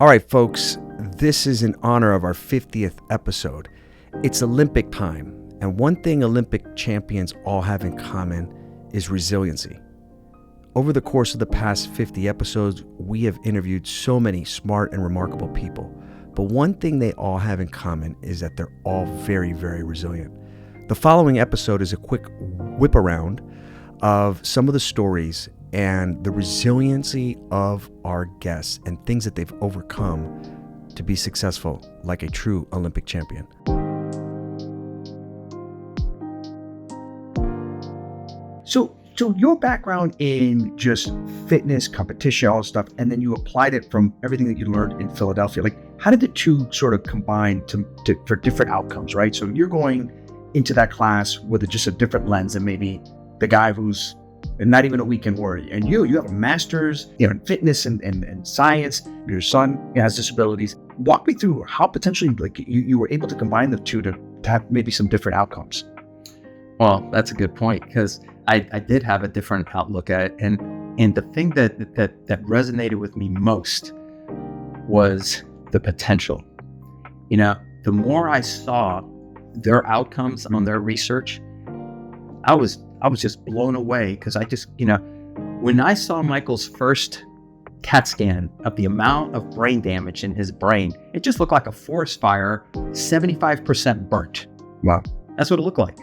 All right, folks, this is in honor of our 50th episode. It's Olympic time, and one thing Olympic champions all have in common is resiliency. Over the course of the past 50 episodes, we have interviewed so many smart and remarkable people, but one thing they all have in common is that they're all very, very resilient. The following episode is a quick whip around of some of the stories and the resiliency of our guests and things that they've overcome to be successful like a true Olympic champion. So your background in just fitness, competition, all this stuff, and then you applied it from everything that you learned in Philadelphia. Like, how did the two sort of combine for different outcomes, right? So you're going into that class with just a different lens than maybe the guy who's not even a weekend warrior. And you have a master's, in fitness and science. Your son has disabilities. Walk me through how potentially you were able to combine the two to have maybe some different outcomes. Well, that's a good point, because I did have a different outlook at it. And the thing that resonated with me most was the potential. The more I saw their outcomes on their research, I was just blown away, because I just, when I saw Michael's first CAT scan of the amount of brain damage in his brain, it just looked like a forest fire, 75% burnt. Wow. That's what it looked like.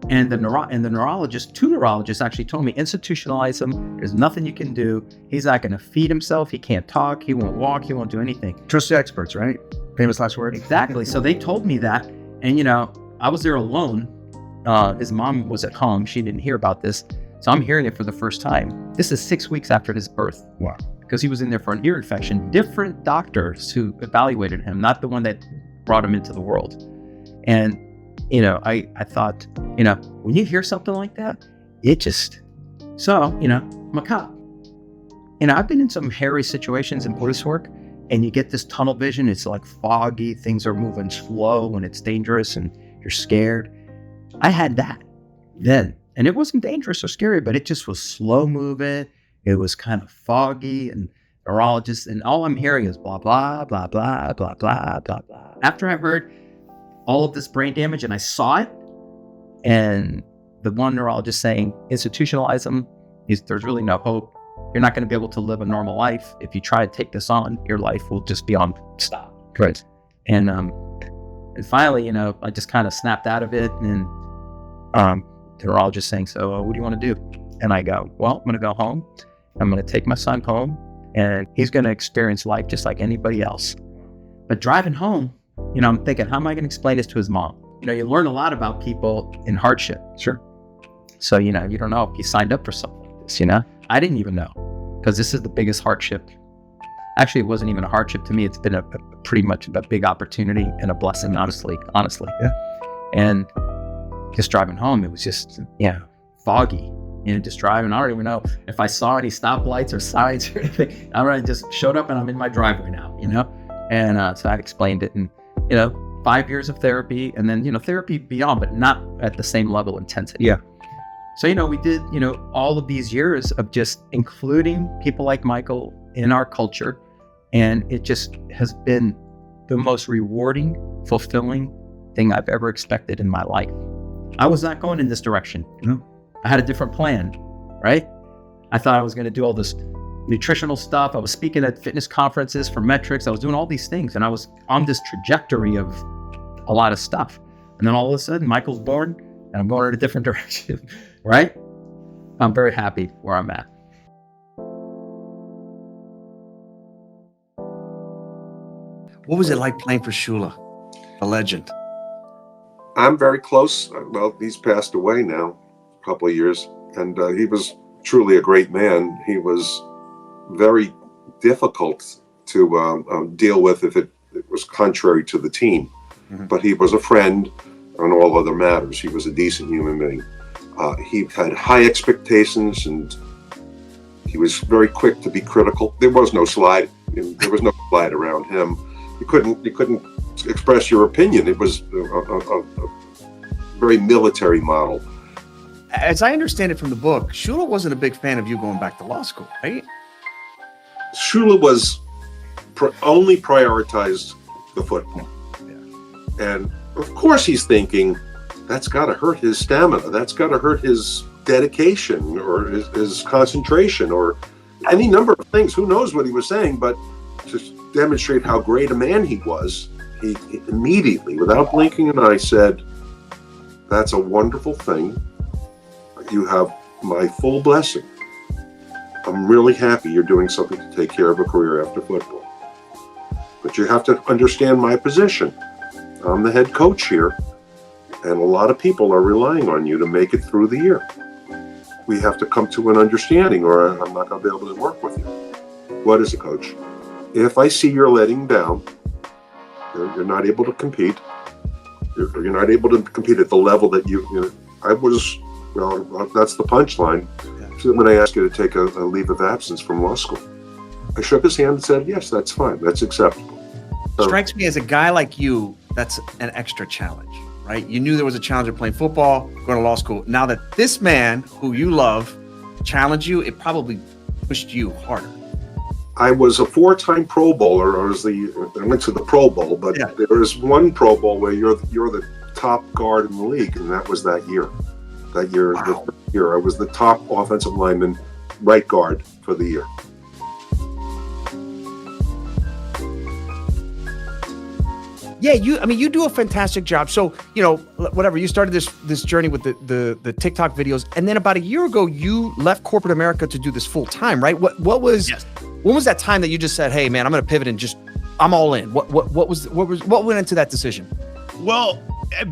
And the neurologist, two neurologists actually told me, institutionalize him. There's nothing you can do. He's not going to feed himself. He can't talk. He won't walk. He won't do anything. Trust the experts, right? Famous last word. Exactly. So they told me that. And, I was there alone. His mom was at home. She didn't hear about this. So I'm hearing it for the first time. This is 6 weeks after his birth. Wow. Because he was in there for an ear infection. Different doctors who evaluated him, not the one that brought him into the world. And I thought, when you hear something like that, I'm a cop. I've been in some hairy situations in police work, and you get this tunnel vision. It's like foggy, things are moving slow, and it's dangerous, and you're scared. I had that then, and it wasn't dangerous or scary, but it just was slow moving. It was kind of foggy, and neurologists, and all I'm hearing is blah, blah, blah, blah, blah, blah, blah, blah. After I heard all of this brain damage and I saw it, and the one neurologist saying, institutionalize them, there's really no hope. You're not going to be able to live a normal life. If you try to take this on, your life will just be on stop. Right. And finally, I just kind of snapped out of it, and the neurologist saying, so what do you want to do? And I go, well, I'm going to go home. I'm going to take my son home, and he's going to experience life just like anybody else. But driving home, I'm thinking, how am I going to explain this to his mom? You learn a lot about people in hardship. Sure. So, you don't know if he signed up for something like this, I didn't even know, because this is the biggest hardship. Actually, it wasn't even a hardship to me. It's been a pretty much a big opportunity and a blessing, honestly. Yeah. And just driving home, it was just, foggy. Just driving. I don't even know if I saw any stoplights or signs or anything. I just showed up and I'm in my driveway now, And so I explained it, and 5 years of therapy, and then therapy beyond, but not at the same level of intensity. Yeah. So we did all of these years of just including people like Michael in our culture, and it just has been the most rewarding, fulfilling thing I've ever expected in my life. I was not going in this direction. No. I had a different plan, right? I thought I was going to do all this nutritional stuff. I was speaking at fitness conferences for metrics. I was doing all these things, and I was on this trajectory of a lot of stuff. And then all of a sudden, Michael's born, and I'm going in a different direction, right? I'm very happy where I'm at. What was it like playing for Shula, a legend? I'm very close. Well, he's passed away now a couple of years, and he was truly a great man. He was very difficult to deal with if it was contrary to the team. Mm-hmm. But he was a friend on all other matters. He was a decent human being. He had high expectations, and he was very quick to be critical. There was no slide. There was no slide around him. You couldn't express your opinion. It was a very military model. As I understand it from the book, Shula wasn't a big fan of you going back to law school, right? Shula was only prioritized the football. Yeah. And of course he's thinking, that's got to hurt his stamina. That's got to hurt his dedication or his concentration or any number of things. Who knows what he was saying, but to demonstrate how great a man he was, he immediately, without blinking an eye, said, that's a wonderful thing. You have my full blessing. I'm really happy you're doing something to take care of a career after football. But you have to understand my position. I'm the head coach here, and a lot of people are relying on you to make it through the year. We have to come to an understanding, or I'm not going to be able to work with you. What is a coach? If I see you're letting down, you're not able to compete, you're not able to compete at the level that I was, well, that's the punchline. So when I asked you to take a leave of absence from law school, I shook his hand and said, yes, that's fine. That's acceptable. So, strikes me as a guy like you, that's an extra challenge, right? You knew there was a challenge of playing football, going to law school. Now that this man who you love challenged you, it probably pushed you harder. I was a 4-time Pro Bowler. I went to the Pro Bowl, but there was one Pro Bowl where you're the top guard in the league, and that was that year. That year, wow. The first year, I was the top offensive lineman, right guard for the year. Yeah, you do a fantastic job. So, whatever, you started this journey with the TikTok videos, and then about a year ago, you left corporate America to do this full time, right? When was that time that you just said, "Hey, man, I'm going to pivot and I'm all in"? What went into that decision? Well,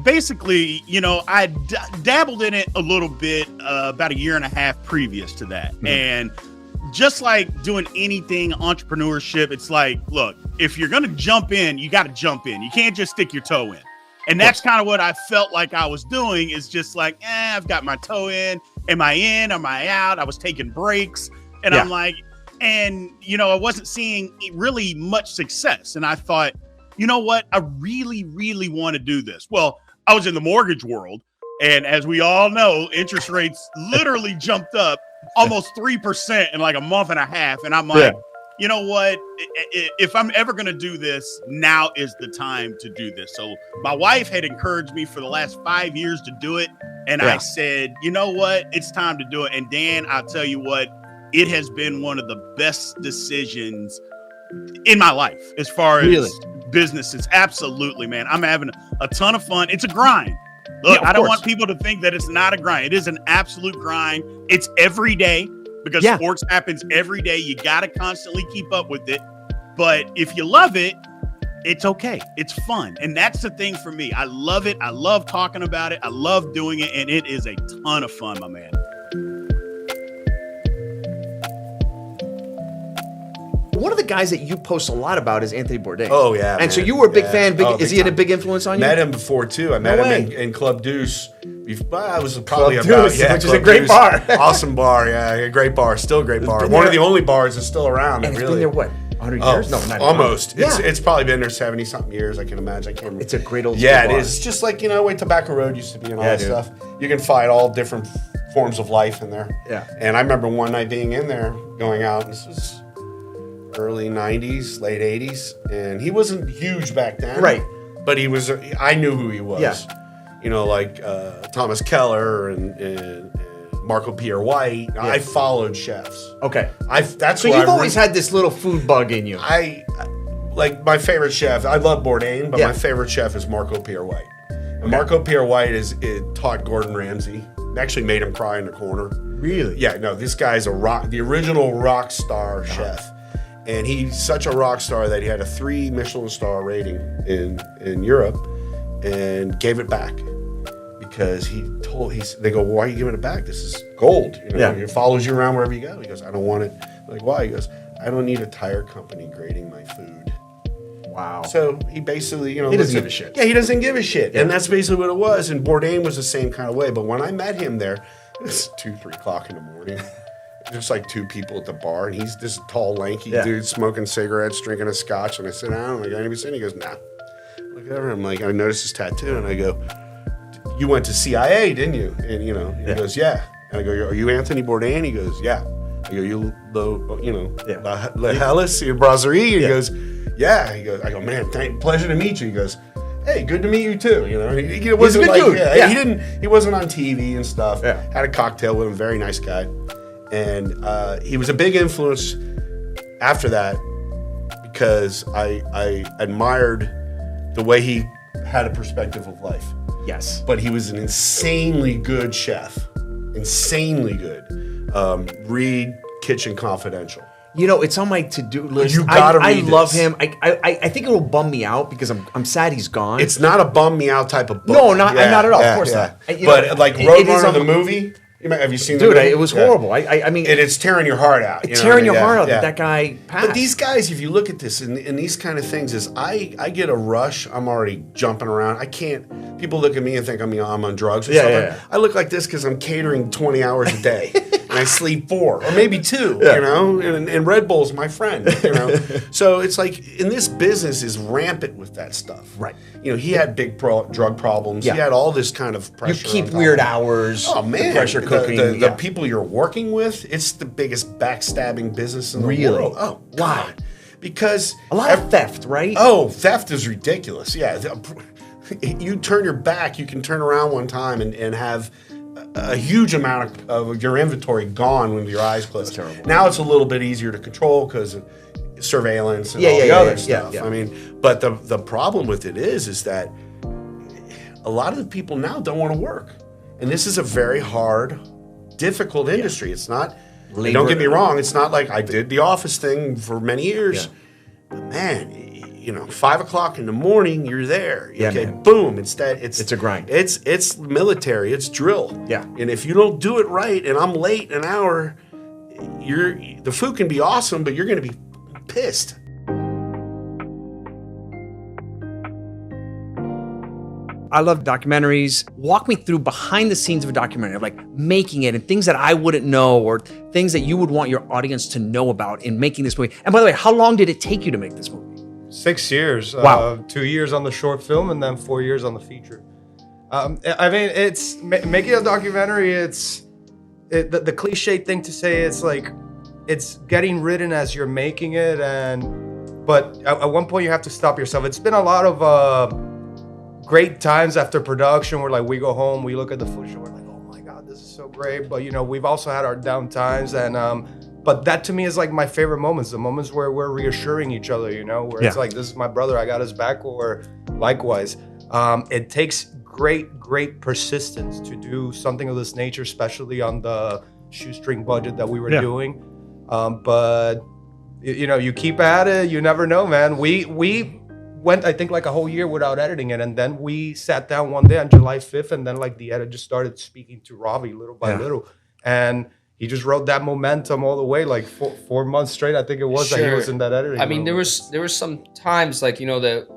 basically, I dabbled in it a little bit about a year and a half previous to that, and just like doing anything entrepreneurship, it's like, look, if you're going to jump in, you got to jump in. You can't just stick your toe in. And that's kind of what I felt like I was doing, is just like, I've got my toe in. Am I in? Am I out? I was taking breaks. And I'm like, I wasn't seeing really much success. And I thought, you know what? I really, really want to do this. Well, I was in the mortgage world. And as we all know, interest rates literally jumped up almost 3% in like a month and a half. And I'm like, you know what? If I'm ever going to do this, now is the time to do this. So my wife had encouraged me for the last 5 years to do it. And I said, you know what? It's time to do it. And Dan, I'll tell you what, it has been one of the best decisions in my life as far as businesses. Absolutely, man. I'm having a ton of fun. It's a grind. Look, I don't want people to think that it's not a grind. It is an absolute grind. It's every day because sports happens every day. You got to constantly keep up with it. But if you love it, it's okay. It's fun. And that's the thing for me. I love it. I love talking about it. I love doing it. And it is a ton of fun, my man. One of the guys that you post a lot about is Anthony Bourdain. Oh, yeah. And man. so you were a big fan. Is he time. a big influence on you? Met him before, too. I met him in Club Deuce. I was probably Club about, Deuce, which is Club a great Deuce. bar. Awesome bar, a great bar. Still a great bar. One of the only bars that's still around. And it's really. been there, what, 100 years? No, not almost. Yeah. It's probably been there 70-something years, I can imagine. I can't remember. It's a great old bar. bar. It is. It's just like, where Tobacco Road used to be and all that stuff. You can find all different forms of life in there. Yeah. And I remember one night being in there, going out, and this was early 90s, late 80s, and he wasn't huge back then. Right. But he was, I knew who he was. Yeah. Like Thomas Keller and Marco Pierre White. Yeah. I followed chefs. Okay. That's so you've always had this little food bug in you. Like my favorite chef, I love Bourdain, but my favorite chef is Marco Pierre White. And Marco Pierre White taught Gordon Ramsay. Actually made him cry in the corner. Really? Yeah, no, this guy's the original rock star chef. And he's such a rock star that he had a 3 Michelin star rating in Europe and gave it back because they go, why are you giving it back? This is gold. It follows you around wherever you go. He goes, I don't want it. I'm like, why? He goes, I don't need a tire company grading my food. Wow. So he basically, he doesn't give a shit. Yeah, he doesn't give a shit. Yeah. And that's basically what it was. And Bourdain was the same kind of way. But when I met him there, it was 2-3 o'clock in the morning. Just like 2 people at the bar, and he's this tall, lanky dude smoking cigarettes, drinking a scotch. And I sit down, and I go, "Anybody seen?" He goes, "Nah." Look at him. I'm like, I noticed his tattoo, and I go, "You went to CIA, didn't you?" And he goes, "Yeah." And I go, "Are you Anthony Bourdain?" He goes, "Yeah." I go, "You, Le Hellas, your brasserie?" He goes, yeah. He goes, I go, man, pleasure to meet you. He goes, hey, good to meet you too. You know, he He's wasn't a good like, dude. He wasn't on TV and stuff. Yeah. Had a cocktail with him, very nice guy. And he was a big influence after that because I admired the way he had a perspective of life. Yes. But he was an insanely good chef. Insanely good. Read Kitchen Confidential. You know, it's on my to-do list. You gotta read I love this. him. I think it will bum me out because I'm sad he's gone. It's not a bum me out type of book. No, not at all. Of course not. You But know, like it is Roadrunner on the my- movie, have you seen the Dude, movie? it was horrible. I mean, It's tearing your heart out. it's tearing your heart out that guy passed. But these guys, if you look at this and these kind of things, is I get a rush. I'm already jumping around. I can't. People look at me and think I'm on drugs or something. yeah. I look like this because I'm catering 20 hours a day and I sleep 4 or maybe 2. Yeah. You know, and Red Bull's my friend. You know, so it's like in this business is rampant with that stuff. Right. You know, he had big drug problems. Yeah. He had all this kind of you pressure. keep on top weird of him. hours. Oh man, pressure cooking. The people you're working with, it's the biggest backstabbing business in the Really? world. Oh, Why? God. Because A lot of theft, right? Oh, theft is ridiculous. Yeah, you turn your back, you can turn around one time and have a huge amount of your inventory gone when your eyes closed. That's terrible. Now it's a little bit easier to control because of surveillance and all the yeah, other yeah, stuff. yeah. I mean, but the problem with it is that a lot of the people now don't want to work, and this is a very hard, difficult industry. It's not. Don't get me wrong. It's not like I did the office thing for many years, but man, you know, 5 o'clock in the morning, you're there. Yeah, okay, man. boom. It's a grind. It's military. It's drill. Yeah. And if you don't do it right, and I'm late an hour, the food can be awesome, but you're going to be pissed. I love documentaries. Walk me through behind the scenes of a documentary, of like making it and things that I wouldn't know or things that you would want your audience to know about in making this movie. And by the way, how long did it take you to make this movie? 6 years. Wow. 2 years on the short film and then 4 years on the feature. I mean, it's making a documentary. The cliche thing to say. It's like it's getting written as you're making it, but at one point you have to stop yourself. It's been a lot of great times after production where like we go home, we look at the footage and we're like, oh my God, this is so great. But you know, we've also had our down times, and but that to me is like my favorite moments, the moments where we're reassuring each other, you know, where it's like, this is my brother, I got his back, or likewise. It takes great persistence to do something of this nature, especially on the shoestring budget that we were doing. But you know, you keep at it, you never know, man. We went, I think, like a whole year without editing it, and then we sat down one day on July 5th, and then like the edit just started speaking to Ravi little by little, and he just wrote that momentum all the way, like 4 months straight. I think it was that he was in that editing. I mean, room. there was some times like, you know, that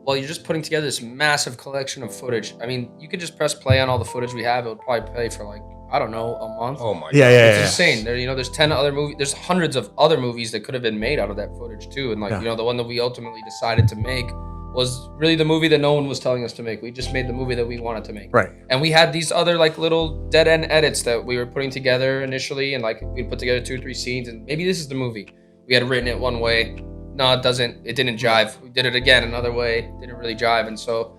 while you're just putting together this massive collection of footage. I mean, you could just press play on all the footage we have. It would probably play for like, I don't know, a month. Oh my God. It's insane. There, you know, there's 10 other movies. There's hundreds of other movies that could have been made out of that footage too. And like, you know, the one that we ultimately decided to make was really the movie that no one was telling us to make. We just made the movie that we wanted to make. Right. And we had these other like little dead end edits that we were putting together initially, and like we'd put together 2 or 3 scenes, and maybe this is the movie. We had written it one way. No, it didn't jive. We did it again another way. Didn't really jive. And so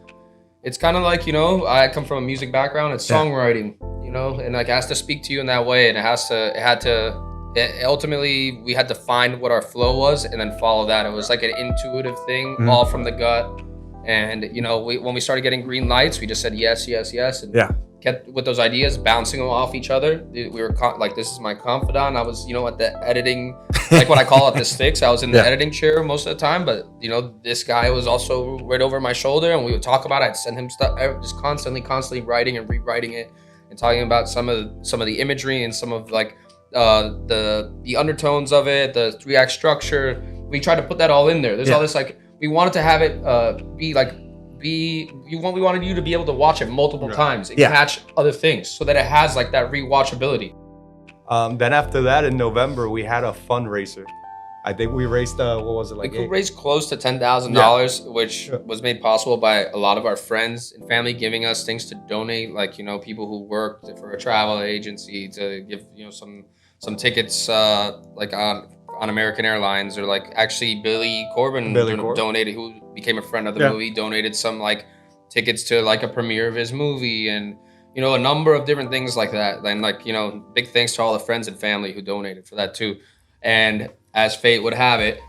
it's kind of like, you know, I come from a music background. It's songwriting, you know, and like it has to speak to you in that way. And ultimately we had to find what our flow was and then follow that. It was like an intuitive thing, all from the gut. And, you know, when we started getting green lights, we just said yes. And kept with those ideas, bouncing them off each other. We were like, this is my confidant. I was, you know, at the editing, like what I call it, the sticks. I was in the editing chair most of the time, but you know, this guy was also right over my shoulder, and we would talk about it. I'd send him stuff, just constantly writing and rewriting it, and talking about some of the imagery and some of like the undertones of it, the 3-act structure. We tried to put that all in there. There's all this like, we wanted to have it we wanted you to be able to watch it multiple times and catch other things so that it has like that rewatchability. Then after that, in November, we had a fundraiser. I think we raised what was it, like? We raised close to $10,000, which was made possible by a lot of our friends and family giving us things to donate, like, you know, people who worked for a travel agency to give, you know, some tickets like on on American Airlines, or like actually Billy Corbin donated, who became a friend of the movie, donated some like tickets to like a premiere of his movie, and a number of different things like that. And like, big thanks to all the friends and family who donated for that too. And as fate would have it,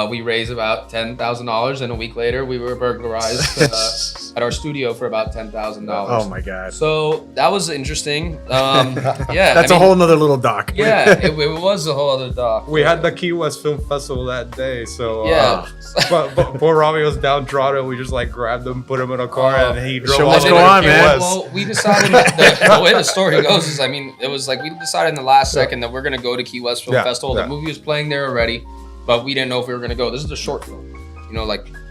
we raised about $10,000, and a week later we were burglarized at our studio for about $10,000. Oh my God! So that was interesting. That's a whole nother little doc. Yeah, it was a whole other doc. We had the Key West Film Festival that day, so but poor Robbie was downtrodden. We just like grabbed him, put him in a car, and he drove all the way to Key West. Well, we decided the way the story goes is, it was like we decided in the last second that we're gonna go to Key West Film Festival. The movie was playing there already, but we didn't know if we were gonna go. This is a short film,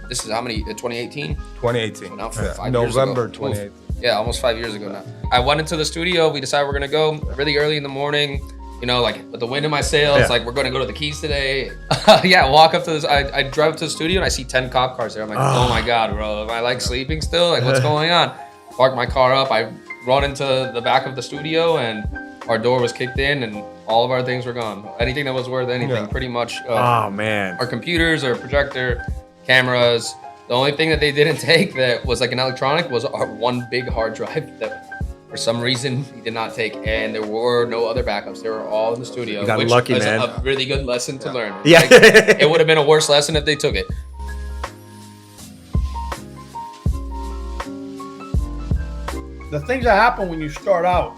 this is how many? 2018. 2018. Now for 5 November years ago. 2018. Yeah, almost 5 years ago now. I went into the studio. We decided we're gonna go really early in the morning. With the wind in my sails, like we're gonna go to the Keys today. Walk up to this. I drive up to the studio and I see 10 cop cars there. I'm like, oh my God, bro, am I sleeping still? Like, what's going on? Park my car up. I run into the back of the studio, and our door was kicked in, and all of our things were gone. Anything that was worth anything, pretty much. Our computers, our projector, cameras. The only thing that they didn't take that was like an electronic was our one big hard drive that for some reason he did not take, and there were no other backups. They were all in the studio, you got which lucky, was man. a really good lesson to learn. Yeah. It would have been a worse lesson if they took it. The things that happen when you start out,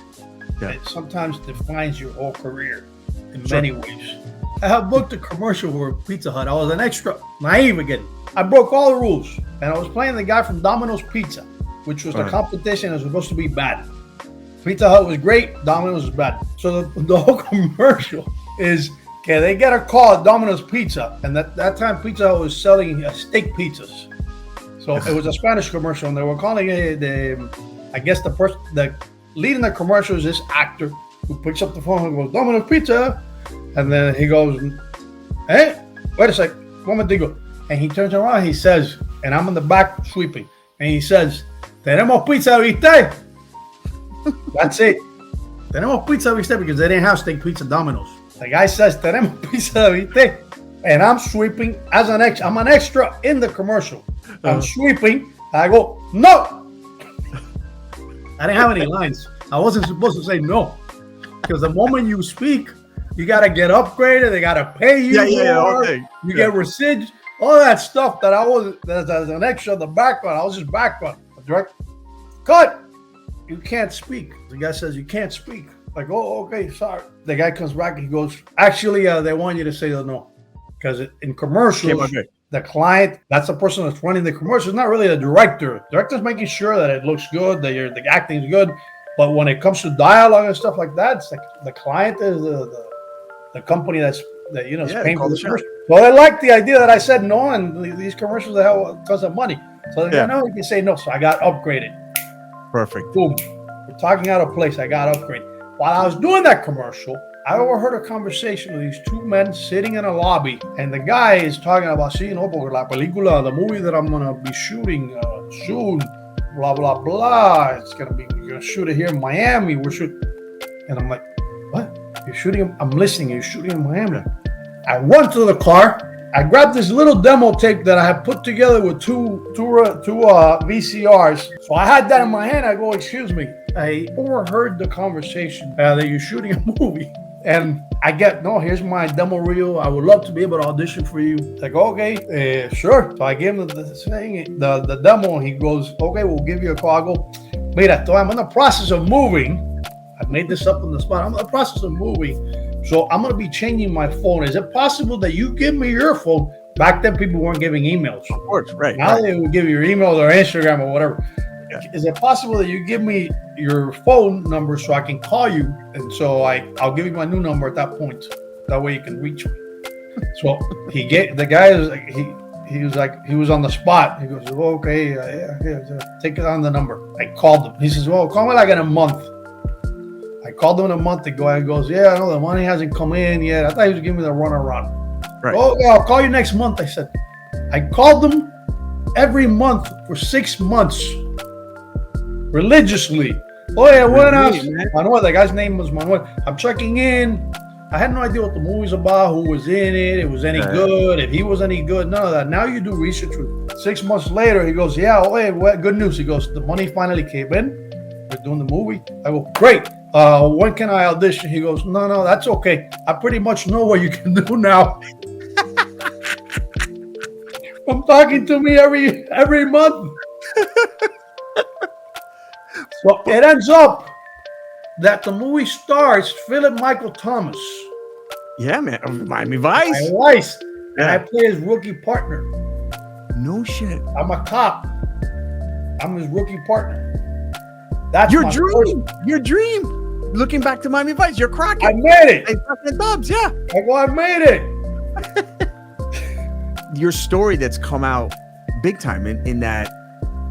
it sometimes defines your whole career in many ways. I have booked a commercial for Pizza Hut. I was an extra, naive again. I broke all the rules, and I was playing the guy from Domino's Pizza, which was the competition. It was supposed to be bad. Pizza Hut was great, Domino's was bad. So the whole commercial is, they get a call at Domino's Pizza, and that time Pizza Hut was selling steak pizzas. So it was a Spanish commercial, and they were calling it the lead in the commercial is this actor who picks up the phone and goes, Domino's Pizza. And then he goes, hey, wait a sec, momentico. And he turns around, he says, and I'm in the back sweeping, and he says, tenemos pizza, viste? That's it. Tenemos pizza, viste? Because they didn't have steak pizza Domino's. The guy says, tenemos pizza, viste? And I'm sweeping as an extra. I'm an extra in the commercial. I'm sweeping. I go, no. I didn't have any lines. I wasn't supposed to say no. Because the moment you speak, you got to get upgraded. They got to pay you. You get residuals. All that stuff that I was, as an extra in the background. I was just background. Direct cut. You can't speak. The guy says, you can't speak. Like, oh, okay, sorry. The guy comes back and he goes, actually, they want you to say the no. Because in commercials, the client, that's the person that's running the commercial. It's not really the director. The director's making sure that it looks good, that the acting is good. But when it comes to dialogue and stuff like that, it's like the client is the company that's paying for the commercial. Well, I like the idea that I said no, and these commercials that have tons of money. So they go, no, you can say no. So I got upgraded. Perfect. Boom. We're talking out of place. I got upgraded. While I was doing that commercial, I overheard a conversation with these two men sitting in a lobby, and the guy is talking about, porque la película, the movie that I'm gonna be shooting soon, blah blah blah. We're gonna shoot it here in Miami. We're shooting, and I'm like, what? You're shooting? I'm listening. You're shooting in Miami. I went to the car. I grabbed this little demo tape that I had put together with two VCRs. So I had that in my hand. I go, excuse me. I overheard the conversation that you're shooting a movie. And I get, no, here's my demo reel. I would love to be able to audition for you. Like, okay, sure. So I gave him the demo, and he goes, okay, we'll give you a call. I go, mira, I'm in the process of moving. I made this up on the spot. I'm in the process of moving. So I'm going to be changing my phone. Is it possible that you give me your phone? Back then, people weren't giving emails. Of course, right. Now they would give you your email or Instagram or whatever. Yeah. Is it possible that you give me your phone number so I can call you? And so I'll give you my new number at that point. That way you can reach me. So he was on the spot. He goes, oh, okay, take it on the number. I called him. He says, well, call me like in a month. I called him in a month ago. He goes, yeah, I know the money hasn't come in yet. I thought he was giving me the runaround. Right. Oh, yeah, I'll call you next month. I said, I called them every month for 6 months, religiously. Oh, yeah, buenas. Manuel, the guy's name was Manuel. I'm checking in. I had no idea what the movie's about, who was in it, it was any good, if he was any good, none of that. Now you do research. 6 months later, he goes, yeah, hey, what good news? He goes, the money finally came in. We're doing the movie. I go, great. When can I audition? He goes, no, that's okay. I pretty much know what you can do now. I'm talking to me every month. So it ends up that the movie stars Philip Michael Thomas. Yeah, man. Miami Vice. And I play his rookie partner. No shit. I'm a cop. I'm his rookie partner. That's your dream. Your dream. Looking back to Miami Vice, you're cracking. I made it. Hey, fucking Dubs, yeah. I made it. Your story that's come out big time in that,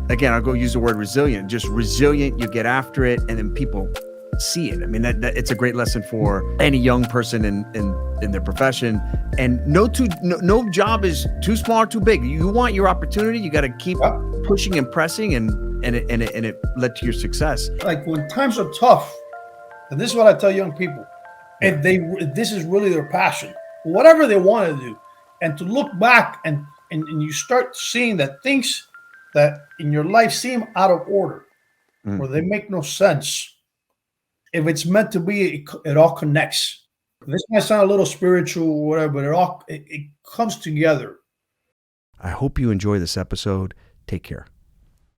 again, I'll go use the word resilient. Just resilient, you get after it, and then people see it. I mean, that it's a great lesson for any young person in their profession. And no job is too small or too big. You want your opportunity, you got to keep pushing and pressing, and it led to your success. Like when times are tough, and this is what I tell young people, if this is really their passion, whatever they want to do, and to look back and you start seeing that things that in your life seem out of order, or they make no sense. If it's meant to be, it all connects. This might sound a little spiritual or whatever, but it comes together. I hope you enjoy this episode. Take care.